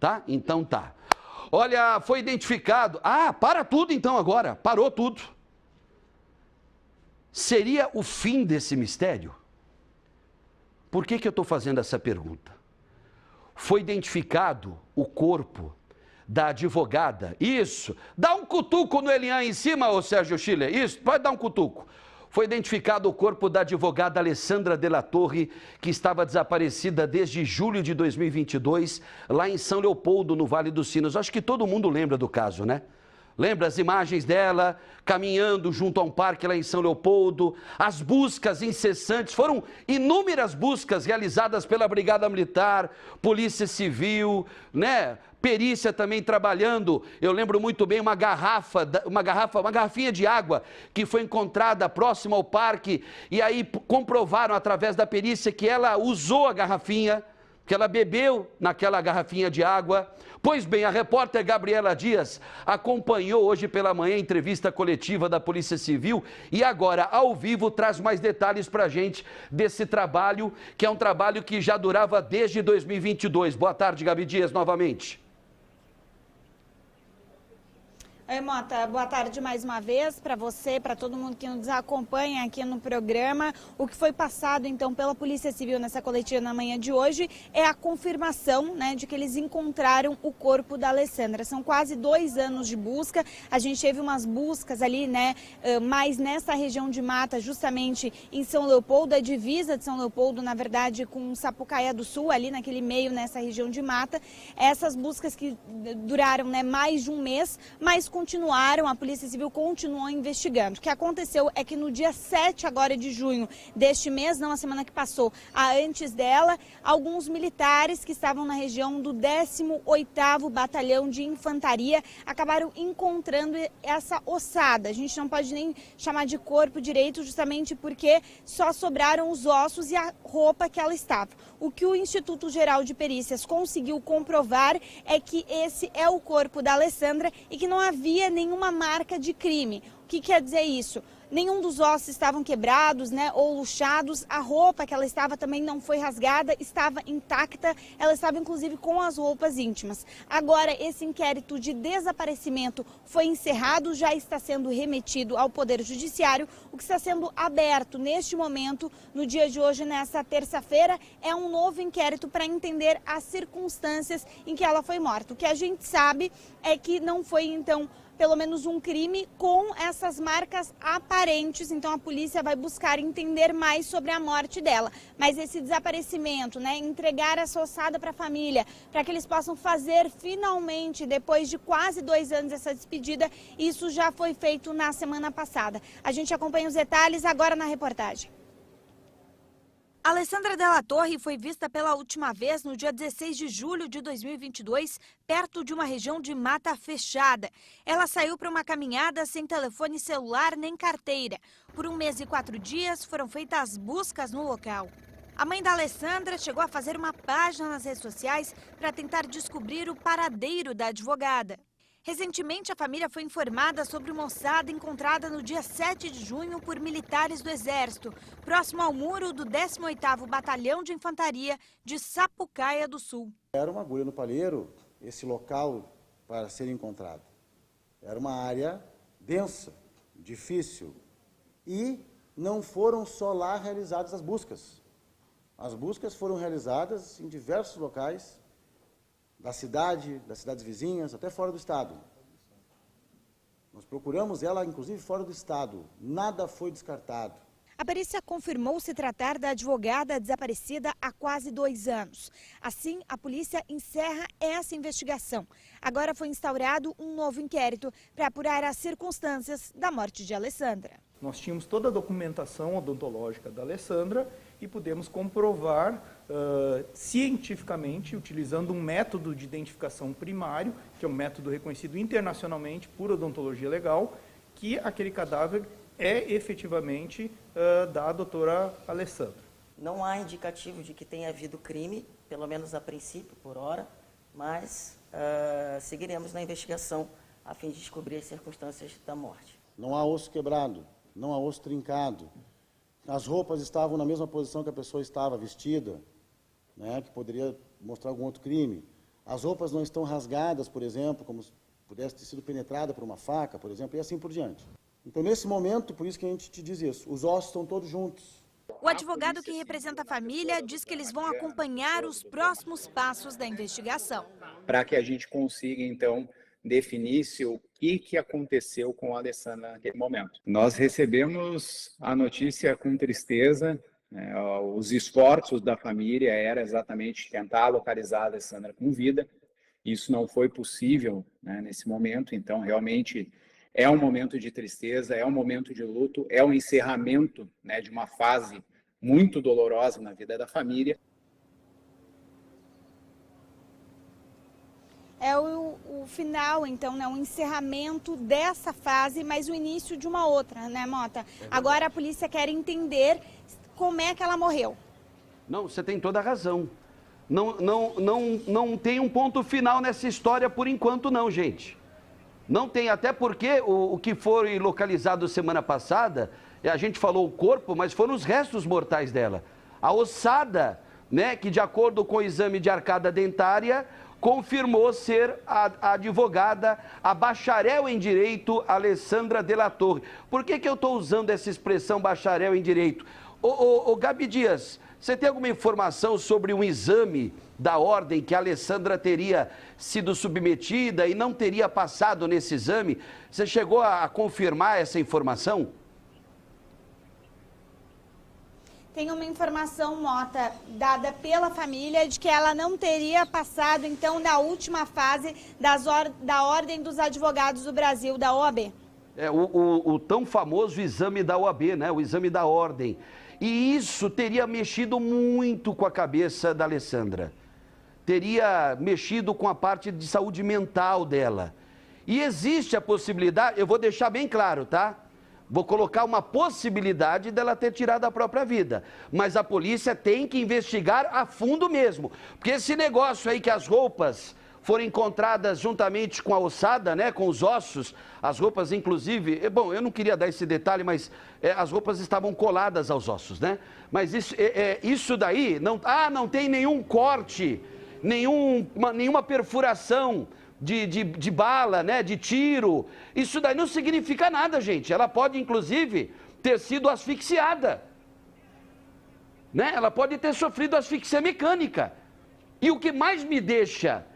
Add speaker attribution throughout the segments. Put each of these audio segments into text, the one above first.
Speaker 1: tá? Então tá. Olha, foi identificado... Ah, para tudo então agora, parou tudo. Seria o fim desse mistério? Por que eu estou fazendo essa pergunta? Foi identificado o corpo da advogada. Isso, dá um cutuco no Elian em cima, ô Sérgio Schiller. Isso, pode dar um cutuco. Foi identificado o corpo da advogada Alessandra de la Torre, que estava desaparecida desde julho de 2022, lá em São Leopoldo, no Vale dos Sinos. Acho que todo mundo lembra do caso, né? Lembra as imagens dela caminhando junto a um parque lá em São Leopoldo, as buscas incessantes, foram inúmeras buscas realizadas pela Brigada Militar, Polícia Civil, né? Perícia também trabalhando. Eu lembro muito bem uma garrafinha de água que foi encontrada próxima ao parque e aí comprovaram através da perícia que ela usou a garrafinha, que ela bebeu naquela garrafinha de água. Pois bem, a repórter Gabriela Dias acompanhou hoje pela manhã a entrevista coletiva da Polícia Civil e agora, ao vivo, traz mais detalhes para a gente desse trabalho, que é um trabalho que já durava desde 2022. Boa tarde, Gabi Dias, novamente.
Speaker 2: Oi, Mota, boa tarde mais uma vez para você, para todo mundo que nos acompanha aqui no programa. O que foi passado, então, pela Polícia Civil nessa coletiva na manhã de hoje é a confirmação, né, de que eles encontraram o corpo da Alessandra. São quase 2 anos de busca. A gente teve umas buscas ali, né, mais nessa região de mata, justamente em São Leopoldo, a divisa de São Leopoldo, na verdade, com Sapucaia do Sul, ali naquele meio, nessa região de mata. Essas buscas que duraram, né, mais de um mês, mas continuaram, a Polícia Civil continuou investigando. O que aconteceu é que no dia 7 agora de junho deste mês, não a semana que passou, a antes dela, alguns militares que estavam na região do 18º Batalhão de Infantaria acabaram encontrando essa ossada. A gente não pode nem chamar de corpo direito, justamente porque só sobraram os ossos e a roupa que ela estava. O que o Instituto Geral de Perícias conseguiu comprovar é que esse é o corpo da Alessandra e que não havia nenhuma marca de crime. O que quer dizer isso? Nenhum dos ossos estavam quebrados, né, ou luxados. A roupa que ela estava também não foi rasgada, estava intacta. Ela estava, inclusive, com as roupas íntimas. Agora, esse inquérito de desaparecimento foi encerrado, já está sendo remetido ao Poder Judiciário. O que está sendo aberto neste momento, no dia de hoje, nessa terça-feira, é um novo inquérito para entender as circunstâncias em que ela foi morta. O que a gente sabe é que não foi, então, pelo menos um crime com essas marcas aparentes. Então a polícia vai buscar entender mais sobre a morte dela. Mas esse desaparecimento, né, entregar essa ossada para a família, para que eles possam fazer finalmente, depois de quase 2 anos, essa despedida, isso já foi feito na semana passada. A gente acompanha os detalhes agora na reportagem. Alessandra de la Torre foi vista pela última vez no dia 16 de julho de 2022, perto de uma região de mata fechada. Ela saiu para uma caminhada sem telefone celular nem carteira. Por 1 mês e 4 dias foram feitas buscas no local. A mãe da Alessandra chegou a fazer uma página nas redes sociais para tentar descobrir o paradeiro da advogada. Recentemente, a família foi informada sobre uma ossada encontrada no dia 7 de junho por militares do Exército, próximo ao muro do 18º Batalhão de Infantaria de Sapucaia do Sul.
Speaker 3: Era uma agulha no palheiro, esse local para ser encontrado. Era uma área densa, difícil, e não foram só lá realizadas as buscas. As buscas foram realizadas em diversos locais, das cidades vizinhas, até fora do estado. Nós procuramos ela, inclusive, fora do estado. Nada foi descartado.
Speaker 2: A perícia confirmou se tratar da advogada desaparecida há quase 2 anos. Assim, a polícia encerra essa investigação. Agora foi instaurado um novo inquérito para apurar as circunstâncias da morte de Alessandra.
Speaker 4: Nós tínhamos toda a documentação odontológica da Alessandra e pudemos comprovar cientificamente, utilizando um método de identificação primário, que é um método reconhecido internacionalmente por odontologia legal, que aquele cadáver é efetivamente da doutora Alessandra.
Speaker 5: Não há indicativo de que tenha havido crime, pelo menos a princípio, por hora, mas seguiremos na investigação a fim de descobrir as circunstâncias da morte.
Speaker 3: Não há osso quebrado, não há osso trincado. As roupas estavam na mesma posição que a pessoa estava vestida, né, que poderia mostrar algum outro crime. as roupas não estão rasgadas, por exemplo, como se pudesse ter sido penetrada por uma faca, por exemplo, e assim por diante. Então, nesse momento, por isso que a gente te diz isso, os ossos estão todos juntos.
Speaker 2: O advogado que representa a família diz que eles vão acompanhar os próximos passos da investigação.
Speaker 6: Para que a gente consiga, então, definir se o que aconteceu com a Alessandra naquele momento. Nós recebemos a notícia com tristeza. Os esforços da família era exatamente tentar localizar a Alessandra com vida. Isso não foi possível, né, nesse momento, então realmente é um momento de tristeza, é um momento de luto, é o encerramento, né, de uma fase muito dolorosa na vida da família.
Speaker 2: É o final, então, né? O encerramento dessa fase, mas o início de uma outra, né, Mota? Agora a polícia quer entender como é que ela morreu.
Speaker 1: Não, você tem toda a razão. Não tem um ponto final nessa história por enquanto não, gente. Não tem, até porque o que foi localizado semana passada, a gente falou o corpo, mas foram os restos mortais dela. A ossada, né, que de acordo com o exame de arcada dentária, confirmou ser a advogada, a bacharel em Direito, Alessandra de la Torre. Por que eu estou usando essa expressão bacharel em Direito? Gabi Dias, você tem alguma informação sobre um exame da ordem que a Alessandra teria sido submetida e não teria passado nesse exame? Você chegou a confirmar essa informação?
Speaker 2: Tem uma informação, Mota, dada pela família de que ela não teria passado, então, na última fase da Ordem dos Advogados do Brasil, da OAB.
Speaker 1: O tão famoso exame da OAB, né? O exame da ordem. E isso teria mexido muito com a cabeça da Alessandra. Teria mexido com a parte de saúde mental dela. E existe a possibilidade, eu vou deixar bem claro, tá? Vou colocar uma possibilidade dela ter tirado a própria vida. Mas a polícia tem que investigar a fundo mesmo. Porque esse negócio aí que as roupas foram encontradas juntamente com a ossada, né, com os ossos, as roupas inclusive, bom, eu não queria dar esse detalhe, mas as roupas estavam coladas aos ossos, né? Mas isso daí, não tem nenhum corte, nenhuma perfuração de bala, né, de tiro. Isso daí não significa nada, gente. Ela pode, inclusive, ter sido asfixiada, né? Ela pode ter sofrido asfixia mecânica. E o que mais me deixa...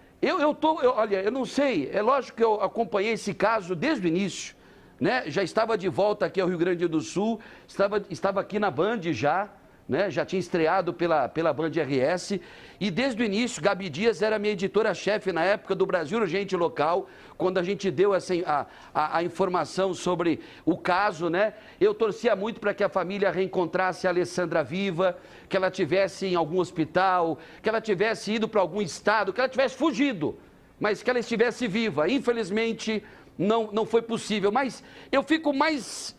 Speaker 1: Olha, eu não sei, é lógico que eu acompanhei esse caso desde o início, né? Já estava de volta aqui ao Rio Grande do Sul, estava aqui na Band já, né? Já tinha estreado pela Band RS, e desde o início, Gabi Dias era minha editora-chefe na época do Brasil Urgente Local, quando a gente deu a informação sobre o caso, né? Eu torcia muito para que a família reencontrasse a Alessandra viva, que ela tivesse em algum hospital, que ela tivesse ido para algum estado, que ela tivesse fugido, mas que ela estivesse viva. Infelizmente, não foi possível, mas eu fico mais...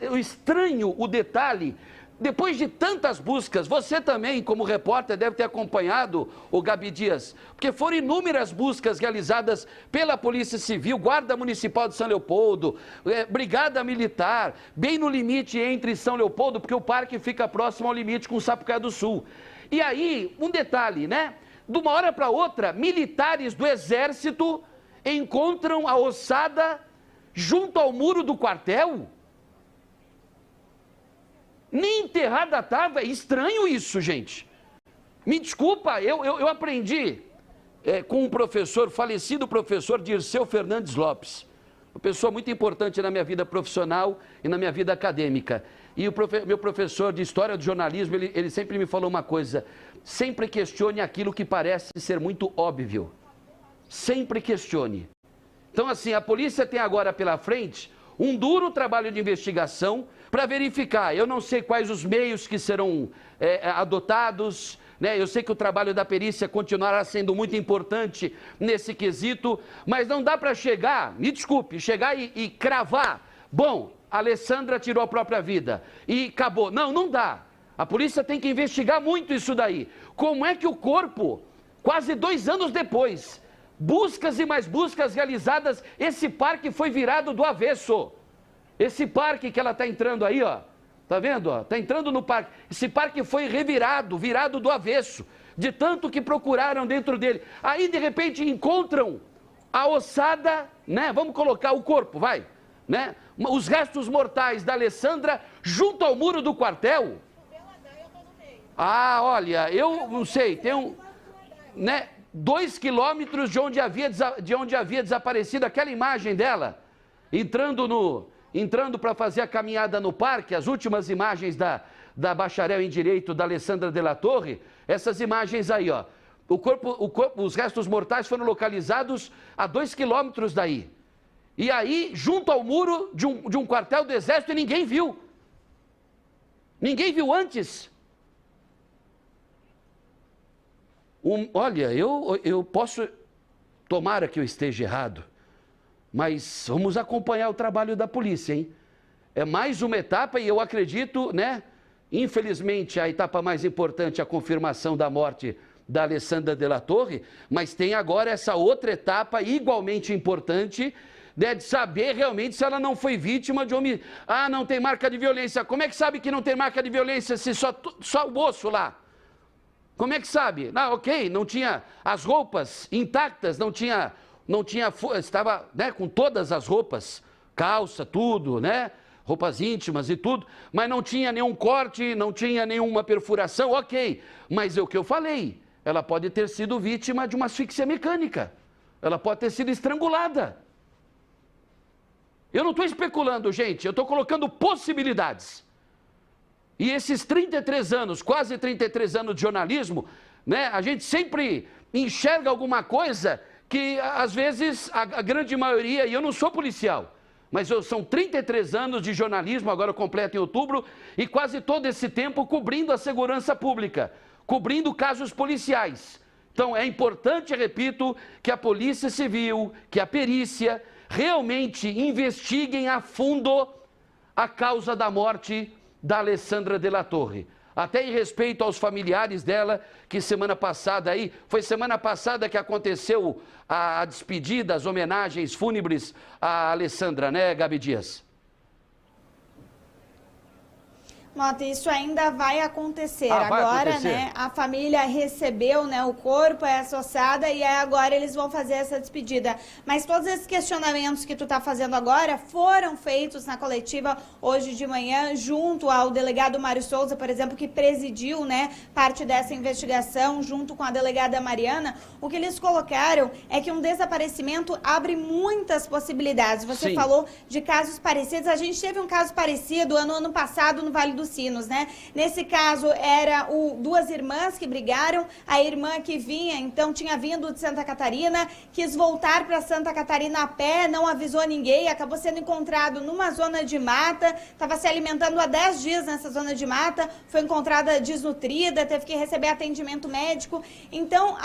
Speaker 1: Eu estranho o detalhe. Depois de tantas buscas, você também, como repórter, deve ter acompanhado, o Gabi Dias, porque foram inúmeras buscas realizadas pela Polícia Civil, Guarda Municipal de São Leopoldo, Brigada Militar, bem no limite entre São Leopoldo, porque o parque fica próximo ao limite com Sapucaia do Sul. E aí, um detalhe, né? De uma hora para outra, militares do Exército encontram a ossada junto ao muro do quartel. Nem enterrada estava. É estranho isso, gente. Me desculpa, eu aprendi com um professor, falecido professor Dirceu Fernandes Lopes, uma pessoa muito importante na minha vida profissional e na minha vida acadêmica. E meu professor de História do Jornalismo, ele sempre me falou uma coisa: sempre questione aquilo que parece ser muito óbvio. Sempre questione. Então, assim, a polícia tem agora pela frente um duro trabalho de investigação para verificar. Eu não sei quais os meios que serão adotados, né? Eu sei que o trabalho da perícia continuará sendo muito importante nesse quesito, mas não dá para chegar, me desculpe, chegar e cravar, bom, a Alessandra tirou a própria vida e acabou. Não dá. A polícia tem que investigar muito isso daí. Como é que o corpo, quase 2 anos depois, buscas e mais buscas realizadas, esse parque foi virado do avesso. Esse parque que ela está entrando aí, ó, tá vendo? Está entrando no parque. Esse parque foi virado do avesso. de tanto que procuraram dentro dele. Aí, de repente, encontram a ossada, né? Vamos colocar o corpo, vai, né? Os restos mortais da Alessandra junto ao muro do quartel. Ah, olha, eu não sei, tem né, 2 quilômetros de onde havia desaparecido aquela imagem dela, entrando para fazer a caminhada no parque, as últimas imagens da bacharel em Direito, da Alessandra de la Torre, essas imagens aí, ó. Os restos mortais foram localizados a 2 quilômetros daí. E aí, junto ao muro de um quartel do Exército, e ninguém viu. Ninguém viu antes. Olha, eu posso, tomara que eu esteja errado, mas vamos acompanhar o trabalho da polícia, hein? É mais uma etapa e eu acredito, né? Infelizmente, a etapa mais importante é a confirmação da morte da Alessandra de la Torre, mas tem agora essa outra etapa igualmente importante, né, de saber realmente se ela não foi vítima de homicídio. Ah, não tem marca de violência. Como é que sabe que não tem marca de violência se só o osso lá? Como é que sabe? Ah, ok, não tinha as roupas intactas, não tinha estava, né, com todas as roupas, calça, tudo, né? Roupas íntimas e tudo, mas não tinha nenhum corte, não tinha nenhuma perfuração, ok. Mas é o que eu falei, ela pode ter sido vítima de uma asfixia mecânica, ela pode ter sido estrangulada. Eu não estou especulando, gente, eu estou colocando possibilidades. E esses 33 anos, quase 33 anos de jornalismo, né, a gente sempre enxerga alguma coisa que, às vezes, a grande maioria, e eu não sou policial, mas são 33 anos de jornalismo, agora completo em outubro, e quase todo esse tempo cobrindo a segurança pública, cobrindo casos policiais. Então, é importante, repito, que a Polícia Civil, que a perícia, realmente investiguem a fundo a causa da morte da Alessandra de la Torre. Até em respeito aos familiares dela, que semana passada aí, foi semana passada que aconteceu a despedida, as homenagens fúnebres à Alessandra, né, Gabi Dias?
Speaker 2: Mota, isso ainda vai acontecer.
Speaker 1: Vai
Speaker 2: agora,
Speaker 1: acontecer.
Speaker 2: Né, a família recebeu, né, o corpo, essa ossada, e aí agora eles vão fazer essa despedida. Mas todos esses questionamentos que tu tá fazendo agora foram feitos na coletiva hoje de manhã, junto ao delegado Mário Souza, por exemplo, que presidiu, né, parte dessa investigação, junto com a delegada Mariana. O que eles colocaram é que um desaparecimento abre muitas possibilidades. Você
Speaker 1: Sim.
Speaker 2: falou de casos parecidos. A gente teve um caso parecido ano passado no Vale do Sinos, né? Nesse caso, era duas irmãs que brigaram, a irmã que vinha, então, tinha vindo de Santa Catarina, quis voltar para Santa Catarina a pé, não avisou ninguém, acabou sendo encontrado numa zona de mata, estava se alimentando há 10 dias nessa zona de mata, foi encontrada desnutrida, teve que receber atendimento médico. Então,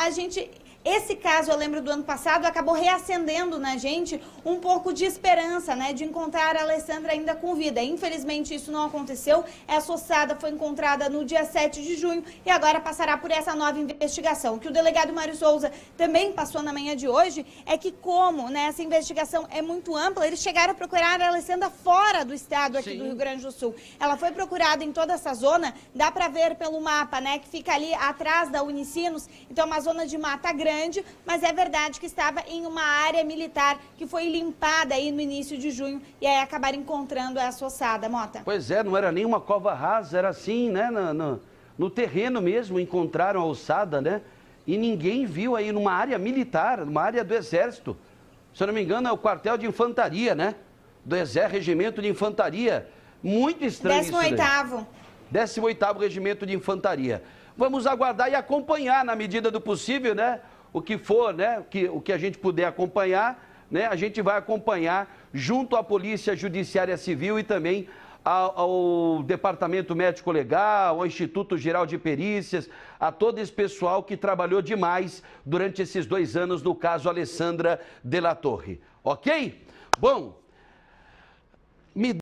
Speaker 2: esse caso, eu lembro do ano passado, acabou reacendendo na gente um pouco de esperança, né, de encontrar a Alessandra ainda com vida. Infelizmente, isso não aconteceu. Essa ossada foi encontrada no dia 7 de junho e agora passará por essa nova investigação. O que o delegado Mário Souza também passou na manhã de hoje é que, como, né, essa investigação é muito ampla, eles chegaram a procurar a Alessandra fora do estado aqui do Rio Grande do Sul. Ela foi procurada em toda essa zona, dá para ver pelo mapa, né, que fica ali atrás da Unicinos, então uma zona de mata grande, mas é verdade que estava em uma área militar que foi limpada aí no início de junho e aí acabaram encontrando essa ossada, Mota.
Speaker 1: Pois é, não era nem uma cova rasa, era assim, né, no terreno mesmo, encontraram a ossada, né, e ninguém viu aí numa área militar, numa área do Exército. Se eu não me engano, é o quartel de infantaria, né, do Exército, Regimento de Infantaria. Muito estranho
Speaker 2: 18º.
Speaker 1: 18º Regimento de Infantaria. Vamos aguardar e acompanhar, na medida do possível, né, o que for, né, o que a gente puder acompanhar, né, a gente vai acompanhar junto à Polícia Judiciária Civil e também ao Departamento Médico Legal, ao Instituto Geral de Perícias, a todo esse pessoal que trabalhou demais durante esses 2 anos no caso Alessandra de la Torre. Ok? Bom,